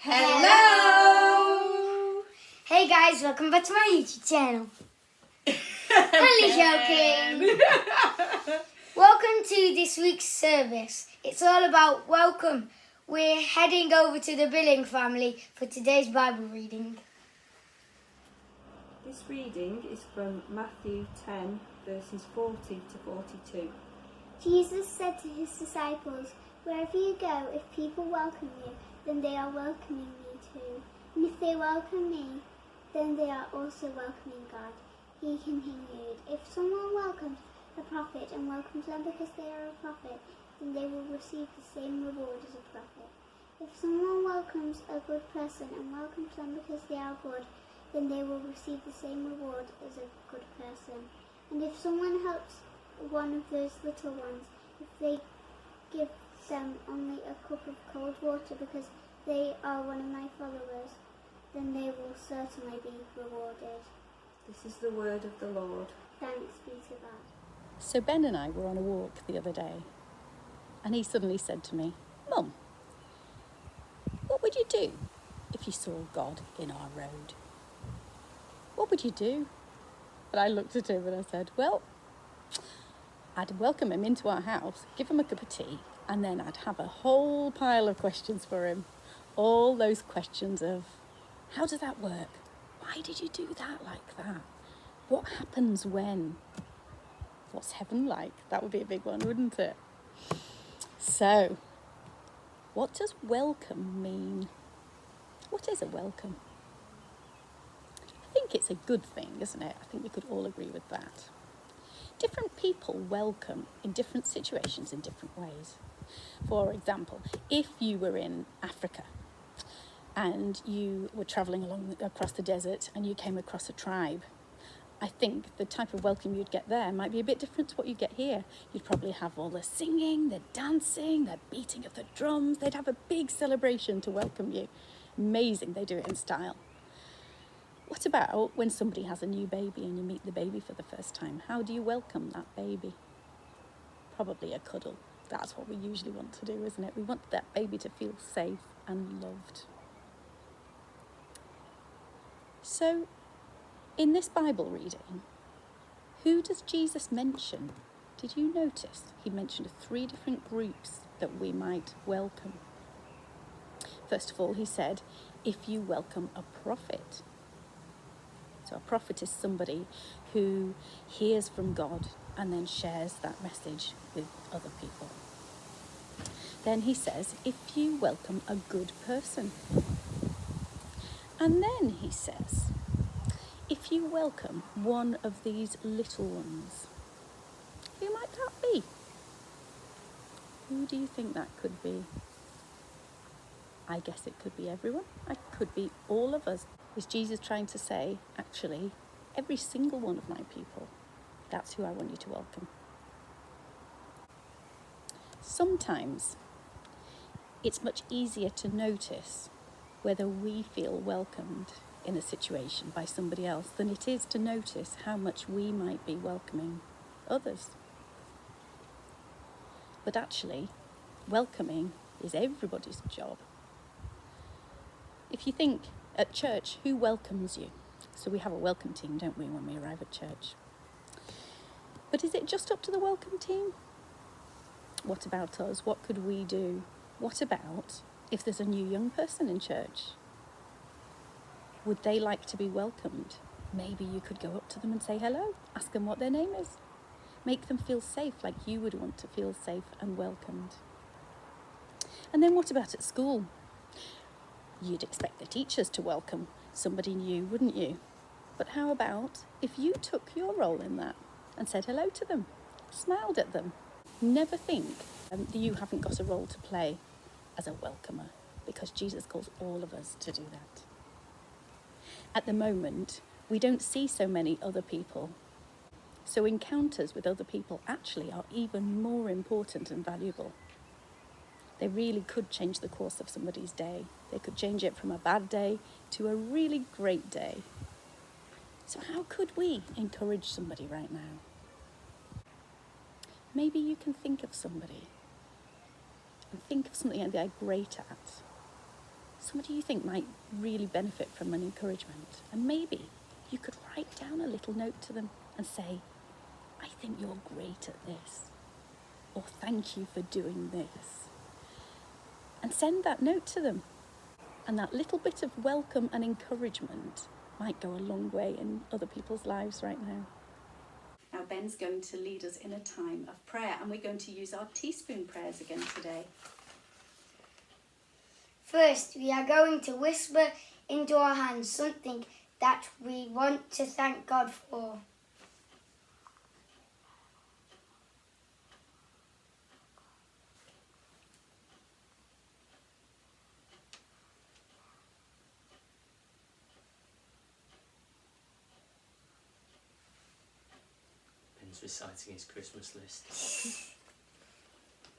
Hello! Hey guys, welcome back to my YouTube channel. Only joking. Welcome to this week's service. It's all about welcome. We're heading over to the Billing family for today's Bible reading. This reading is from Matthew 10, verses 40 to 42. Jesus said to his disciples, "Wherever you go, if people welcome you, then they are welcoming me too. And if they welcome me, then they are also welcoming God." He continued, "If someone welcomes a prophet and welcomes them because they are a prophet, then they will receive the same reward as a prophet. If someone welcomes a good person and welcomes them because they are good, then they will receive the same reward as a good person. And if someone helps one of those little ones, if they give them only a cup of cold water because they are one of my followers, then they will certainly be rewarded." This is the word of the Lord. Thanks be to God. So Ben and I were on a walk the other day, and he suddenly said to me, "Mum, what would you do if you saw God in our road? What would you do?" And I looked at him and I said, "Well, I'd welcome him into our house, give him a cup of tea, and then I'd have a whole pile of questions for him. All those questions of, how does that work? Why did you do that like that? What happens when? What's heaven like?" That would be a big one, wouldn't it? So, what does welcome mean? What is a welcome? I think it's a good thing, isn't it? I think we could all agree with that. Different people welcome in different situations in different ways. For example, if you were in Africa and you were travelling across the desert and you came across a tribe, I think the type of welcome you'd get there might be a bit different to what you get here. You'd probably have all the singing, the dancing, the beating of the drums. They'd have a big celebration to welcome you. Amazing, they do it in style. What about when somebody has a new baby and you meet the baby for the first time? How do you welcome that baby? Probably a cuddle. That's what we usually want to do, isn't it? We want that baby to feel safe and loved. So, in this Bible reading, who does Jesus mention? Did you notice? He mentioned 3 different groups that we might welcome. First of all, he said, if you welcome a prophet. So a prophet is somebody who hears from God and then shares that message with other people. Then he says, if you welcome a good person. And then he says, if you welcome one of these little ones. Who might that be? Who do you think that could be? I guess it could be everyone. It could be all of us. Is Jesus trying to say, actually, every single one of my people, that's who I want you to welcome? Sometimes it's much easier to notice whether we feel welcomed in a situation by somebody else than it is to notice how much we might be welcoming others. But actually, welcoming is everybody's job. If you think at church, who welcomes you? So we have a welcome team, don't we, when we arrive at church? But is it just up to the welcome team? What about us? What could we do? What about if there's a new young person in church? Would they like to be welcomed? Maybe you could go up to them and say hello, ask them what their name is. Make them feel safe like you would want to feel safe and welcomed. And then what about at school? You'd expect the teachers to welcome somebody new, wouldn't you? But how about if you took your role in that and said hello to them, smiled at them? Never think that you haven't got a role to play as a welcomer, because Jesus calls all of us to do that. At the moment, we don't see so many other people. So encounters with other people actually are even more important and valuable. They really could change the course of somebody's day. They could change it from a bad day to a really great day. So how could we encourage somebody right now? Maybe you can think of somebody and think of something that they're great at. somebody you think might really benefit from an encouragement. And maybe you could write down a little note to them and say, I think you're great at this, or thank you for doing this. And send that note to them. And that little bit of welcome and encouragement might go a long way in other people's lives right now. Now Ben's going to lead us in a time of prayer, and we're going to use our teaspoon prayers again today. First, we are going to whisper into our hands something that we want to thank God for. Ben's reciting his Christmas list.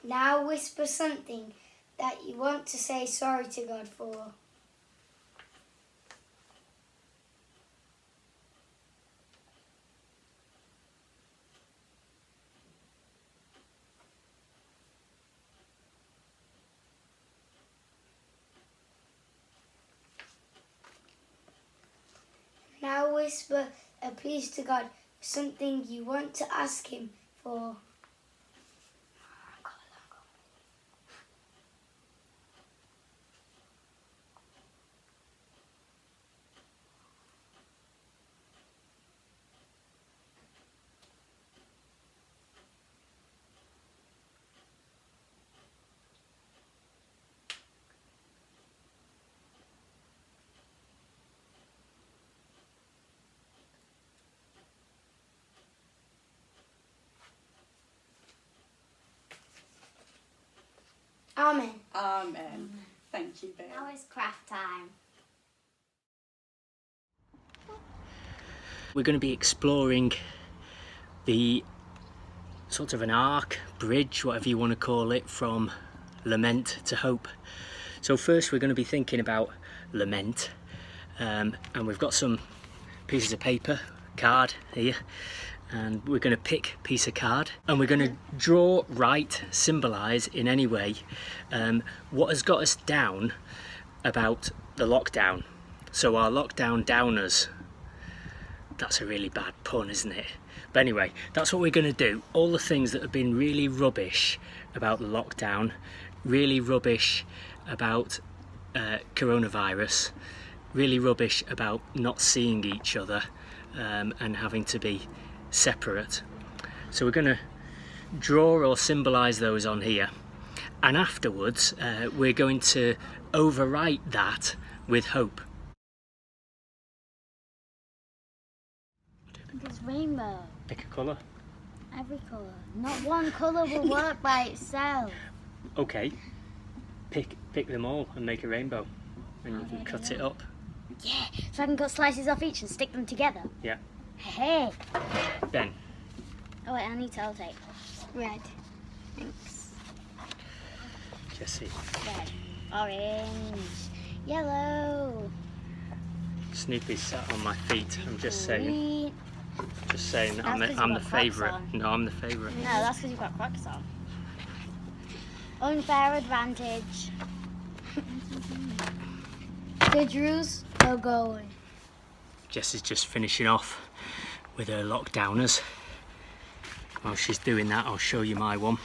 Now whisper something that you want to say sorry to God for. Now whisper a please to God for something you want to ask Him for. Amen. Amen. Thank you, Ben. Now it's craft time. We're going to be exploring the sort of an arc, bridge, whatever you want to call it, from lament to hope. So first we're going to be thinking about lament, and we've got some pieces of paper, card here, and we're going to pick a piece of card and we're going to draw, write, symbolise in any way what has got us down about the lockdown. So our lockdown downers. That's a really bad pun, isn't it? But anyway, that's what we're going to do. All the things that have been really rubbish about the lockdown, really rubbish about coronavirus, really rubbish about not seeing each other and having to be separate. So we're going to draw or symbolise those on here, and afterwards we're going to overwrite that with hope. It's rainbow. Pick a colour. Every colour. Not one colour will work by itself. Okay, pick them all and make a rainbow, and you can cut it up. Yeah, so I can cut slices off each and stick them together. Yeah. Hey. Ben. Oh wait, I need sellotape. Red. Thanks. Jessie. Red. Orange. Yellow. Snoopy's sat on my feet. I'm just saying. Green. Just saying that That's 'cause I'm you've the got Crocs favourite. on. No, I'm the favourite. No, that's because you've got Crocs on. Unfair advantage. The Drews are going. Jess is just finishing off with her lockdowners. While she's doing that, I'll show you my one.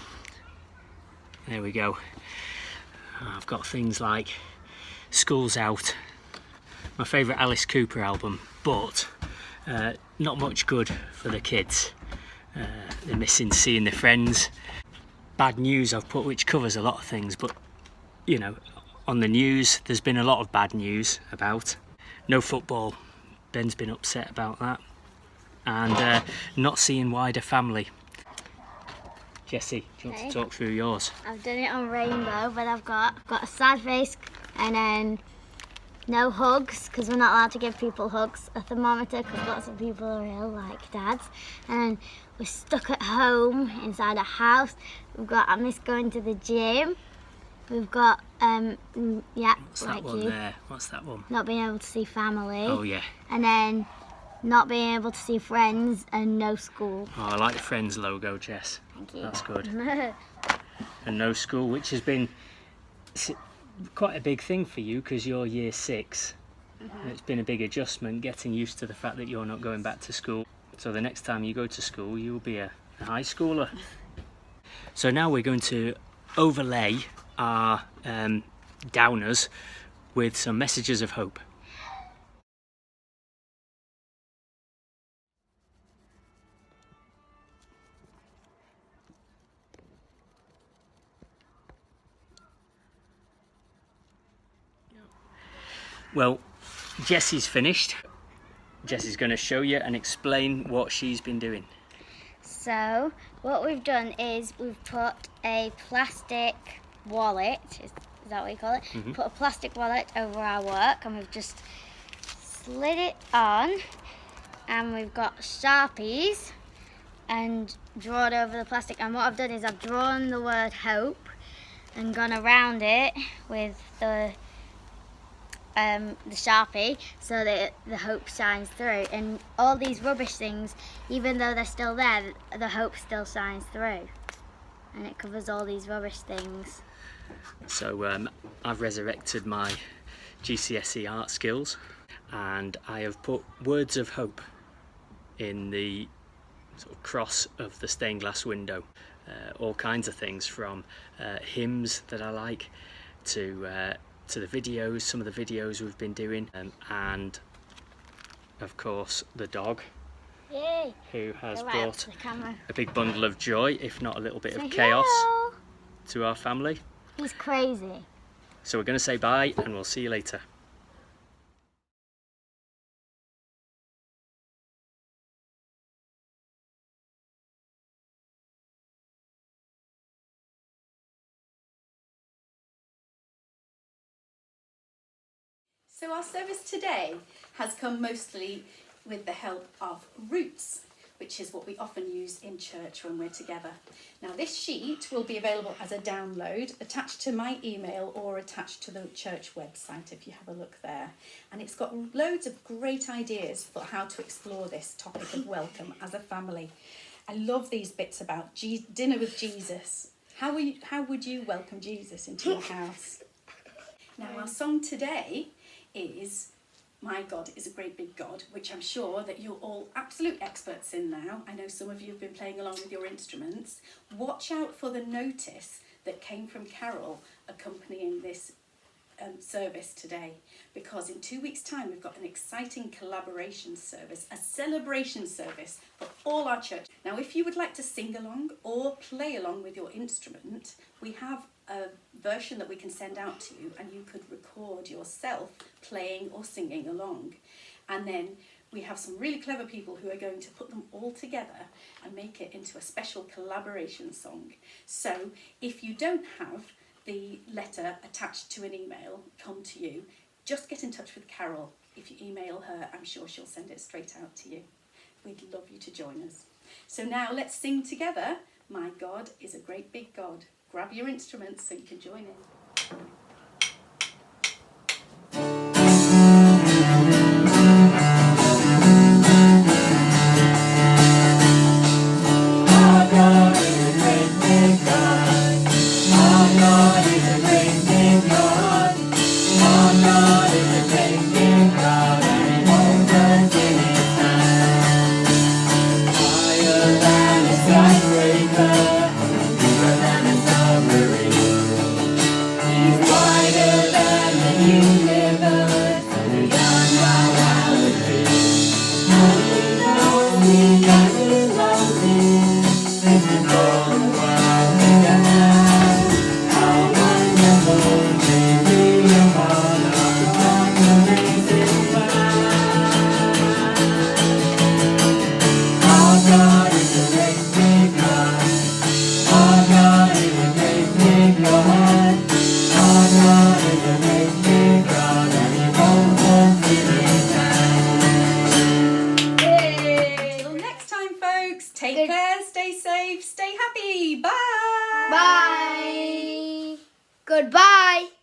There we go. I've got things like School's Out, my favourite Alice Cooper album, but not much good for the kids. They're missing seeing their friends. Bad news I've put, which covers a lot of things, but you know, on the news there's been a lot of bad news about. No football. Ben's been upset about that. And not seeing wider family. Jessie, do you want to talk through yours? I've done it on rainbow, but I've got a sad face and then no hugs because we're not allowed to give people hugs. A thermometer because lots of people are ill, like dads. And then we're stuck at home inside a house. We've got I miss going to the gym. We've got What's like that one you, there? What's that one? not being able to see family. Oh yeah. And then not being able to see friends and no school. Oh, I like the Friends logo, Jess. Thank you. That's good. And no school, which has been quite a big thing for you because you're year 6. It's been a big adjustment getting used to the fact that you're not going back to school. So the next time you go to school, you'll be a high schooler. So now we're going to overlay our downers with some messages of hope. Well, Jessie's finished. Jessie's going to show you and explain what she's been doing. So what we've done is we've put a plastic wallet, is that what you call it? Mhm. Put a plastic wallet over our work, and we've just slid it on, and we've got Sharpies and drawn over the plastic. And what I've done is I've drawn the word hope and gone around it with the Sharpie so that the hope shines through. And all these rubbish things, even though they're still there, the hope still shines through, and it covers all these rubbish things. So I've resurrected my GCSE art skills, and I have put words of hope in the sort of cross of the stained glass window. All kinds of things, from hymns that I like to the videos, some of the videos we've been doing, and of course the dog. Yay! Who has Go right up brought to the camera. a big bundle of joy, if not a little bit Say of chaos, hello. to our family. He's crazy. So we're going to say bye, and we'll see you later. So our service today has come mostly with the help of Roots, which is what we often use in church when we're together. Now this sheet will be available as a download attached to my email or attached to the church website if you have a look there. And it's got loads of great ideas for how to explore this topic of welcome as a family. I love these bits about dinner with Jesus. How would you welcome Jesus into your house? Now our song today is My God is a Great Big God, which I'm sure that you're all absolute experts in now. I know some of you have been playing along with your instruments. Watch out for the notice that came from Carol accompanying this service today, because in 2 weeks' time we've got an exciting collaboration service, a celebration service for all our church. Now if you would like to sing along or play along with your instrument, we have a version that we can send out to you, and you could record yourself playing or singing along. And then we have some really clever people who are going to put them all together and make it into a special collaboration song. So if you don't have the letter attached to an email come to you, just get in touch with Carol. If you email her, I'm sure she'll send it straight out to you. We'd love you to join us. So now let's sing together, My God is a Great Big God. Grab your instruments so you can join in. Take care, stay safe, stay happy. Bye. Bye. Goodbye.